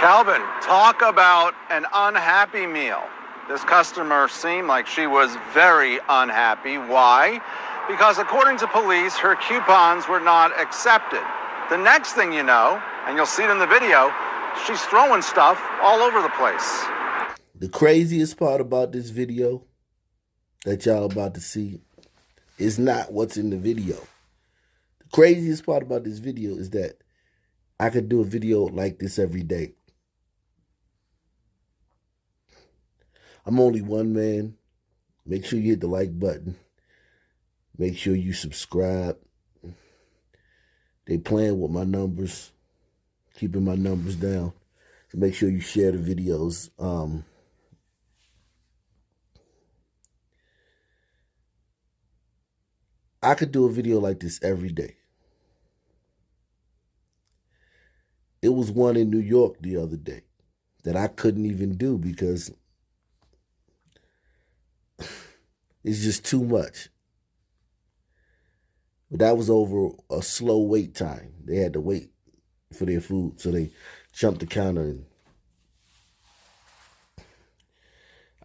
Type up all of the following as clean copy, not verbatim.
Calvin, talk about an unhappy meal. This customer seemed like she was very unhappy. Why? Because according to police, her coupons were not accepted. The next thing you know, and you'll see it in the video, she's throwing stuff all over the place. The craziest part about this video that y'all about to see is not what's in the video. The craziest part about this video is that I could do a video like this every day. I'm only one man. Make sure you hit the like button. Make sure you subscribe. They playing with my numbers, keeping my numbers down. So make sure you share the videos. I could do a video like this every day. It was one in New York the other day that I couldn't even do because it's just too much. But that was over a slow wait time. They had to wait for their food, so they jumped the counter. And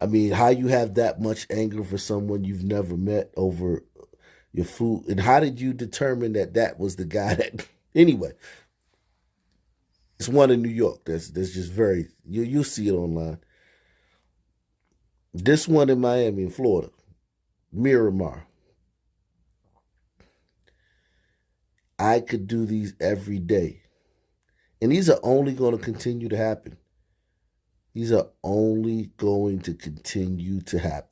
I mean, how you have that much anger for someone you've never met over your food? And how did you determine that that was the guy that... Anyway, it's one in New York. That's just very... You'll see it online. This one in Miami, in Florida. Miramar. I could do these every day. And these are only going to continue to happen. These are only going to continue to happen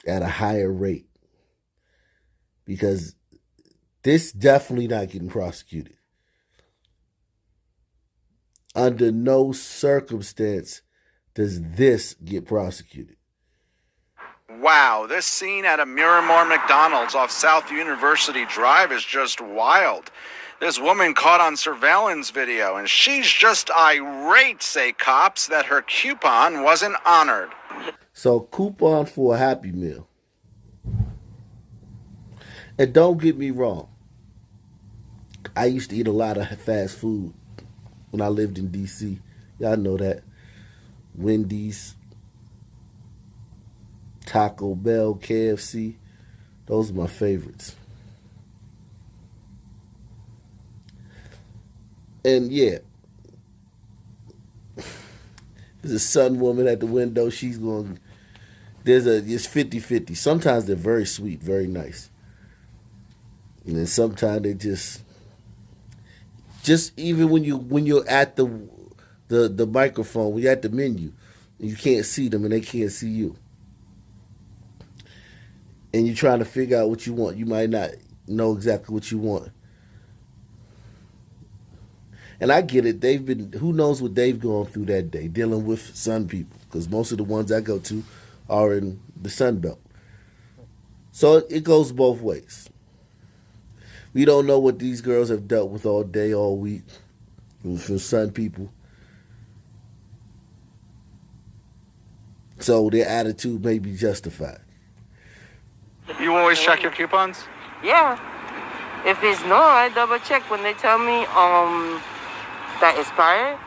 at a higher rate. Because this definitely not getting prosecuted. Under no circumstance does this get prosecuted. Wow, this scene at a Miramar McDonald's off South University Drive is just wild. This woman caught on surveillance video, and she's just irate, say cops, that her coupon wasn't honored. So, coupon for a Happy Meal. And don't get me wrong. I used to eat a lot of fast food when I lived in D.C. Y'all know that. Wendy's, Taco Bell, KFC. Those are my favorites. And yeah, there's a sun woman at the window. She's going, it's 50-50. Sometimes they're very sweet, very nice. And then sometimes they just even when you're at the microphone, when you're at the menu, you can't see them and they can't see you. And you're trying to figure out what you want. You might not know exactly what you want. And I get it. Who knows what they've gone through that day dealing with sun people, because most of the ones I go to are in the Sun Belt. So it goes both ways. We don't know what these girls have dealt with all day, all week from sun people. So their attitude may be justified. You always check your coupons? Yeah. If it's no, I double check when they tell me that expired.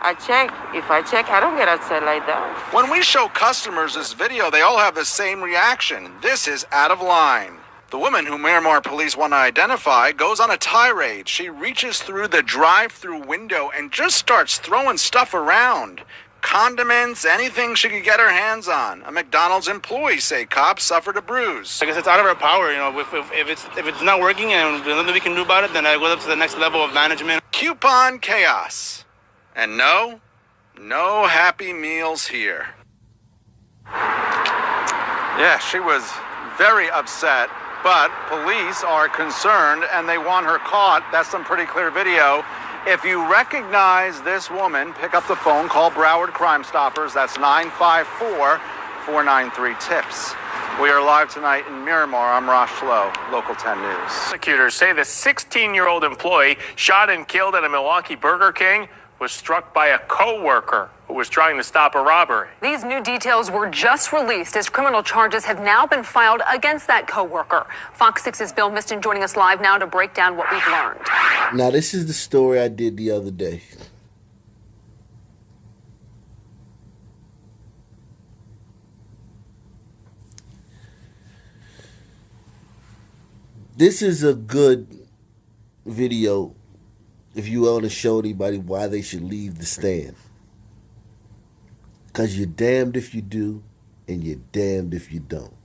I check. If I check, I don't get upset like that. When we show customers this video, they all have the same reaction. This is out of line. The woman who Miramar police want to identify goes on a tirade. She reaches through the drive-through window and just starts throwing stuff around. Condiments, anything she could get her hands on. A McDonald's employee, say cops, suffered a bruise. I guess it's out of our power, you know. If it's not working and there's nothing we can do about it, then I go up to the next level of management. Coupon chaos. And no Happy Meals here. Yeah, she was very upset, but police are concerned and they want her caught. That's some pretty clear video. If you recognize this woman, pick up the phone, call Broward Crime Stoppers. That's 954-493-TIPS. We are live tonight in Miramar. I'm Rosh Lowe, Local 10 News. Prosecutors say the 16-year-old employee shot and killed at a Milwaukee Burger King was struck by a co-worker who was trying to stop a robbery. These new details were just released as criminal charges have now been filed against that co-worker. Fox 6's Bill Miston joining us live now to break down what we've learned. Now, this is the story I did the other day. This is a good video if you want to show anybody why they should leave the stand. Because you're damned if you do, and you're damned if you don't.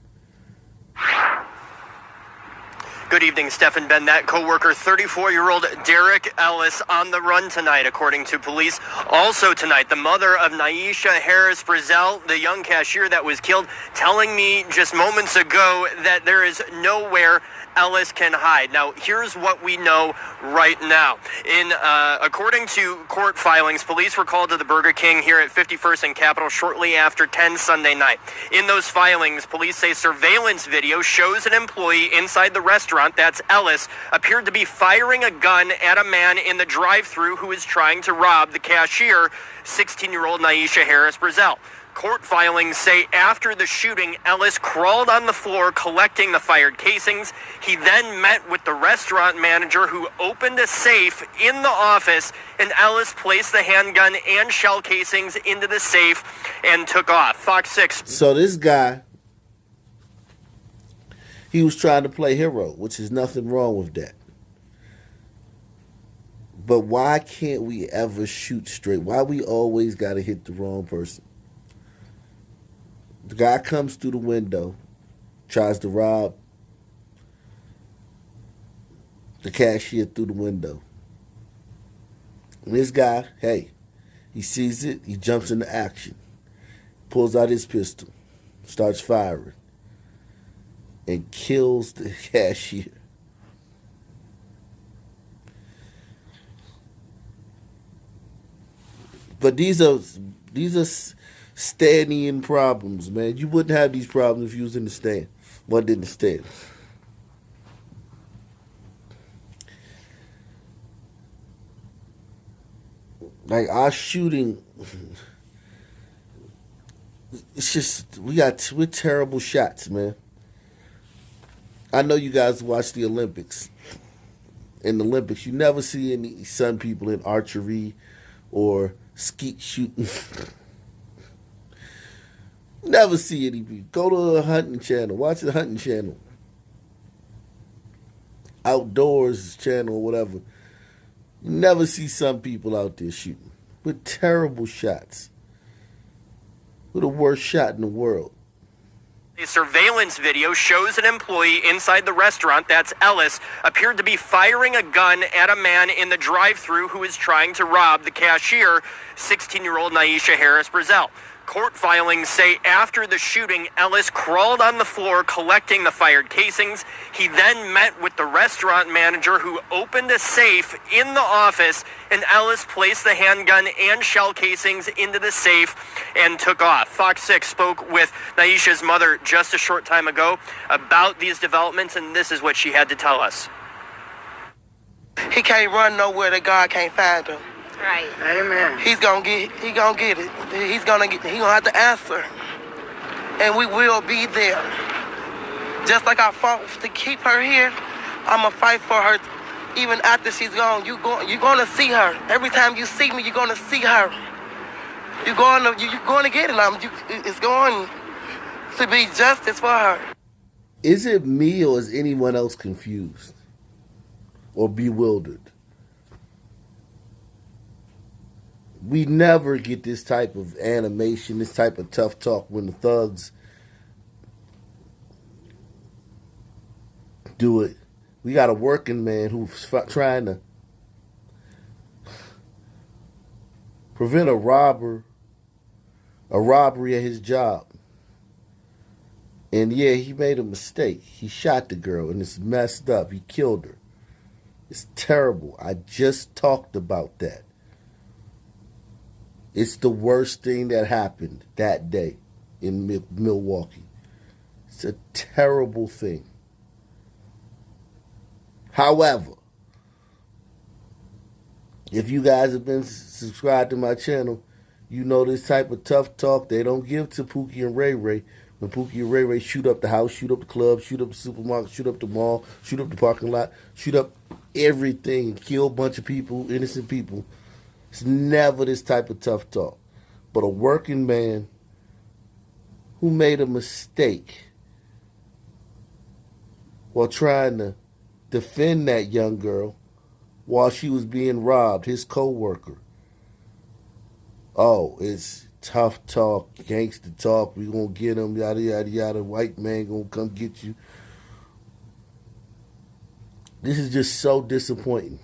Good evening, Stephen Ben. That co-worker, 34-year-old Derek Ellis, on the run tonight, according to police. Also tonight, the mother of Naisha Harris Brazel, the young cashier that was killed, telling me just moments ago that there is nowhere Ellis can hide. Now, here's what we know right now. According to court filings, police were called to the Burger King here at 51st and Capitol shortly after 10 Sunday night. In those filings, police say surveillance video shows an employee inside the restaurant, that's Ellis, appeared to be firing a gun at a man in the drive-thru who is trying to rob the cashier, 16-year-old Naisha Harris Brazel. Court filings say after the shooting, Ellis crawled on the floor collecting the fired casings. He then met with the restaurant manager who opened a safe in the office, and Ellis placed the handgun and shell casings into the safe and took off. Fox 6. So this guy, he was trying to play hero, which is nothing wrong with that. But why can't we ever shoot straight? Why we always got to hit the wrong person? The guy comes through the window, tries to rob the cashier through the window. And this guy, hey, he sees it, he jumps into action, pulls out his pistol, starts firing, and kills the cashier. But these are standing problems, man. You wouldn't have these problems if you was in the stand. Wasn't in the stand. Like our shooting, it's just we're terrible shots, man. I know you guys watch the Olympics. In the Olympics, you never see any Sun people in archery or skeet shooting. Never see any people. Go to a hunting channel. Watch the hunting channel. Outdoors channel or whatever. You never see some people out there shooting. We're terrible shots. We're the worst shot in the world. A surveillance video shows an employee inside the restaurant, that's Ellis, appeared to be firing a gun at a man in the drive-thru who is trying to rob the cashier, 16-year-old Naisha Harris Brazel. Court filings say after the shooting, Ellis crawled on the floor collecting the fired casings. He then met with the restaurant manager who opened a safe in the office, and Ellis placed the handgun and shell casings into the safe and took off. Fox 6 spoke with Naisha's mother just a short time ago about these developments, and this is what she had to tell us. He can't run nowhere that God can't find him. Right. Amen. He gonna get it. He gonna have to answer. And we will be there. Just like I fought to keep her here, I'ma fight for her even after she's gone. You're gonna see her. Every time you see me, you're gonna see her. You're gonna get it. It's going to be justice for her. Is it me or is anyone else confused or bewildered? We never get this type of animation, this type of tough talk when the thugs do it. We got a working man who's trying to prevent a robbery at his job. And yeah, he made a mistake. He shot the girl and it's messed up. He killed her. It's terrible. I just talked about that. It's the worst thing that happened that day in Milwaukee. It's a terrible thing. However, if you guys have been subscribed to my channel, you know this type of tough talk they don't give to Pookie and Ray Ray. When Pookie and Ray Ray shoot up the house, shoot up the club, shoot up the supermarket, shoot up the mall, shoot up the parking lot, shoot up everything, kill a bunch of people, innocent people. It's never this type of tough talk. But a working man who made a mistake while trying to defend that young girl while she was being robbed, his co-worker. Oh, it's tough talk, gangster talk. We gonna get him, yada, yada, yada. White man gonna come get you. This is just so disappointing.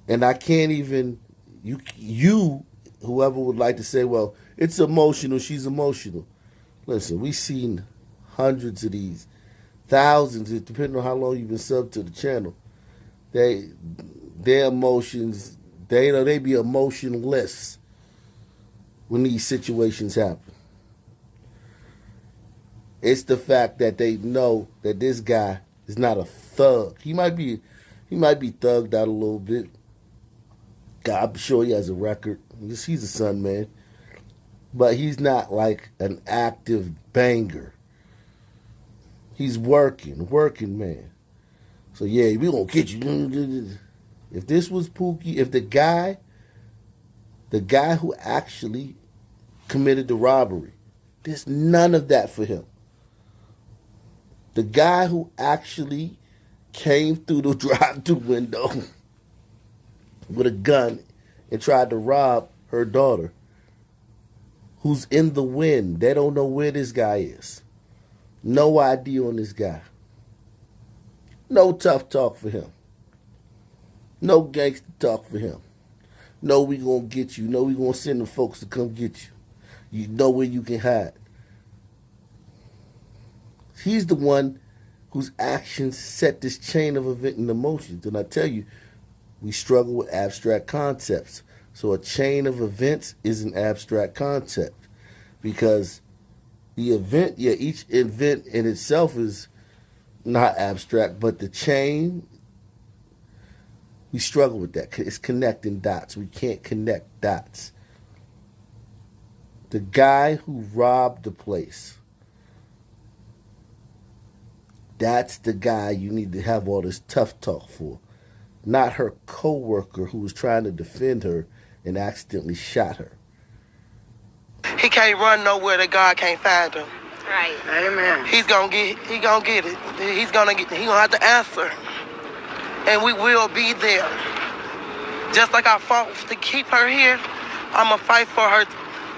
And I can't even, you, whoever would like to say, well, it's emotional, she's emotional. Listen, we've seen hundreds of these, thousands, depending on how long you've been subbed to the channel. Their emotions, they be emotionless when these situations happen. It's the fact that they know that this guy is not a thug. He might be thugged out a little bit. God, I'm sure he has a record. He's a son, man. But he's not like an active banger. He's working man. So yeah, we gonna get you. If this was Pookie, if the guy who actually committed the robbery, there's none of that for him. The guy who actually came through the drive-thru window with a gun and tried to rob her daughter, who's in the wind. They don't know where this guy is. No ID on this guy. No tough talk for him. No gangster talk for him. No, we gonna get you. No, we gonna send the folks to come get you. You know where you can hide. He's the one whose actions set this chain of event and emotions. And I tell you, we struggle with abstract concepts. So a chain of events is an abstract concept because the event, each event in itself is not abstract, but the chain, we struggle with that. It's connecting dots. We can't connect dots. The guy who robbed the place, that's the guy you need to have all this tough talk for. Not her co-worker who was trying to defend her and accidentally shot her. He can't run nowhere that God can't find him. Right. Amen. He gonna get it. He gonna have to answer. And we will be there. Just like I fought to keep her here, I'ma fight for her.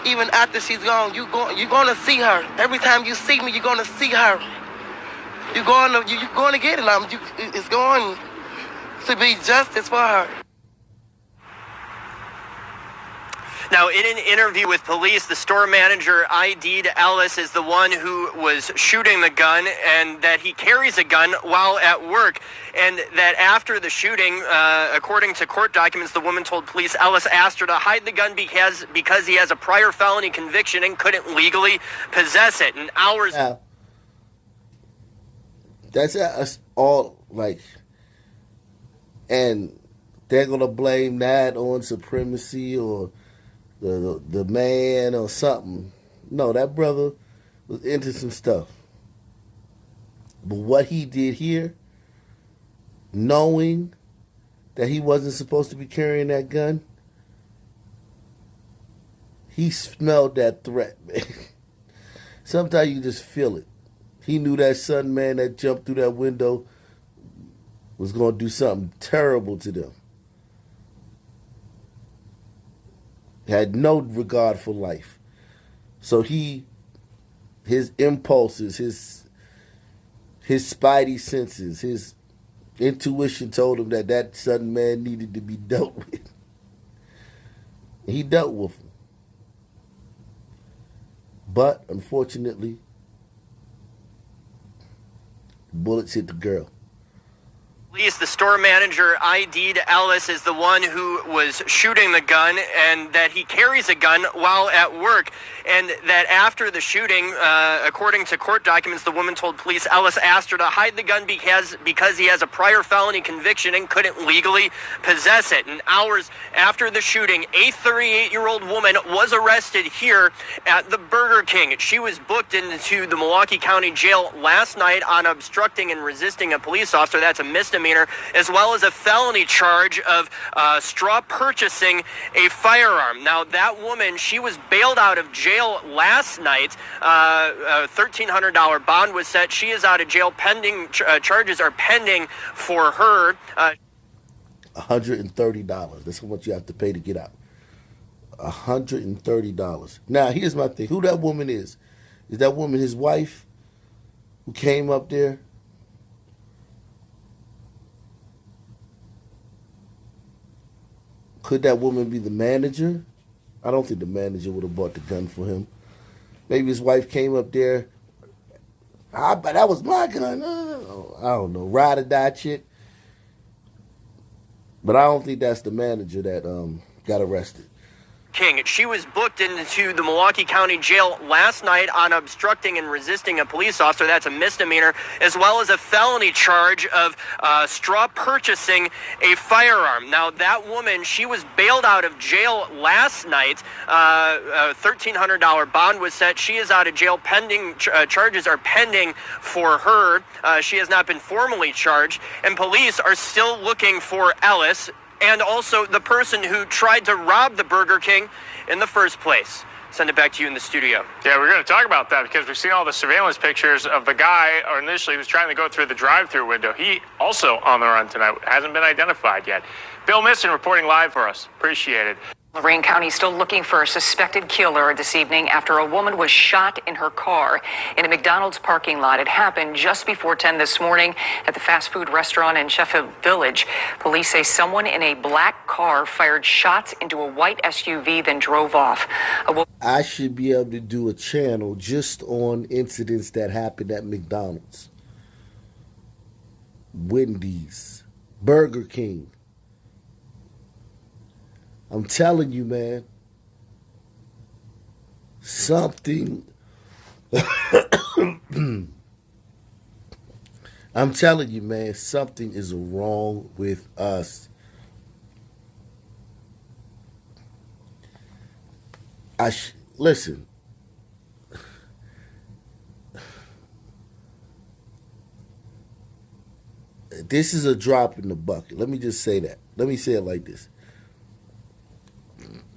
Even after she's gone, you're gonna see her. Every time you see me, you're gonna see her. You're going to get it. It's going to be justice for her. Now, in an interview with police, the store manager ID'd Ellis as the one who was shooting the gun and that he carries a gun while at work. And that after the shooting, according to court documents, the woman told police Ellis asked her to hide the gun because he has a prior felony conviction and couldn't legally possess it. And hours... Now, that's us all, like, and they're going to blame that on supremacy or the man or something. No, that brother was into some stuff. But what he did here, knowing that he wasn't supposed to be carrying that gun, he smelled that threat, man. Sometimes you just feel it. He knew that son, man, that jumped through that window was going to do something terrible to them. Had no regard for life. So his impulses, his spidey senses, his intuition told him that son, man, needed to be dealt with. He dealt with him. But, unfortunately, bullets hit the girl. Police, the store manager ID'd Ellis as the one who was shooting the gun and that he carries a gun while at work. And that after the shooting, according to court documents, the woman told police Ellis asked her to hide the gun because he has a prior felony conviction and couldn't legally possess it. And hours after the shooting, a 38-year-old woman was arrested here at the Burger King. She was booked into the Milwaukee County Jail last night on obstructing and resisting a police officer. That's a misdemeanor misdemeanor, as well as a felony charge of straw purchasing a firearm. Now, that woman, she was bailed out of jail last night. A $1,300 bond was set. She is out of jail pending. Charges are pending for her. $130. That's how much you have to pay to get out. $130. Now, here's my thing. Who that woman is? Is that woman his wife who came up there? Could that woman be the manager? I don't think the manager would have bought the gun for him. Maybe his wife came up there. But that was my gun. I don't know. Ride or die chick. But I don't think that's the manager that got arrested. King. She was booked into the Milwaukee County Jail last night on obstructing and resisting a police officer. That's a misdemeanor, as well as a felony charge of straw purchasing a firearm. Now, that woman, she was bailed out of jail last night. A $1,300 bond was set. She is out of jail pending. Charges are pending for her. She has not been formally charged, and police are still looking for Ellis and also the person who tried to rob the Burger King in the first place. Send it back to you in the studio. Yeah, we're going to talk about that because we've seen all the surveillance pictures of the guy, or initially, who was trying to go through the drive-through window. He also on the run tonight. Hasn't been identified yet. Bill Misson reporting live for us. Appreciate it. Lorain County still looking for a suspected killer this evening after a woman was shot in her car in a McDonald's parking lot. It happened just before 10 this morning at the fast food restaurant in Sheffield Village. Police say someone in a black car fired shots into a white SUV, then drove off. I should be able to do a channel just on incidents that happened at McDonald's, Wendy's, Burger King. I'm telling you, man, something. I'm telling you, man, something is wrong with us. Listen. This is a drop in the bucket. Let me just say that. Let me say it like this.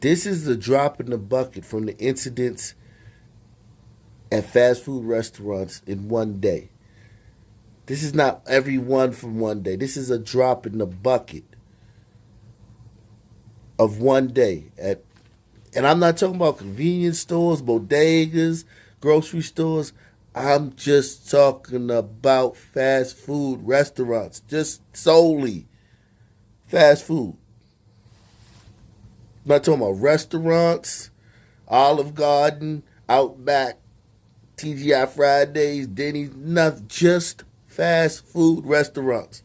This is the drop in the bucket from the incidents at fast food restaurants in one day. This is not every one from one day. This is a drop in the bucket of one day. And I'm not talking about convenience stores, bodegas, grocery stores. I'm just talking about fast food restaurants, just solely fast food. I'm not talking about restaurants, Olive Garden, Outback, TGI Fridays, Denny's, nothing, just fast food restaurants.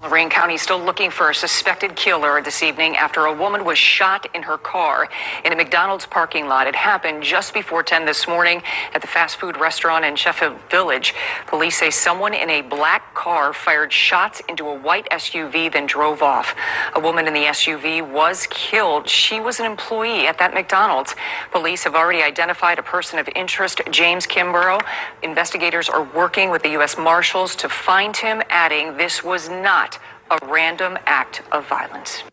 Lorain County still looking for a suspected killer this evening after a woman was shot in her car in a McDonald's parking lot. It happened just before 10 this morning at the fast food restaurant in Sheffield Village. Police say someone in a black car fired shots into a white SUV, then drove off. A woman in the SUV was killed. She was an employee at that McDonald's. Police have already identified a person of interest, James Kimbrough. Investigators are working with the U.S. Marshals to find him, adding this was not a random act of violence.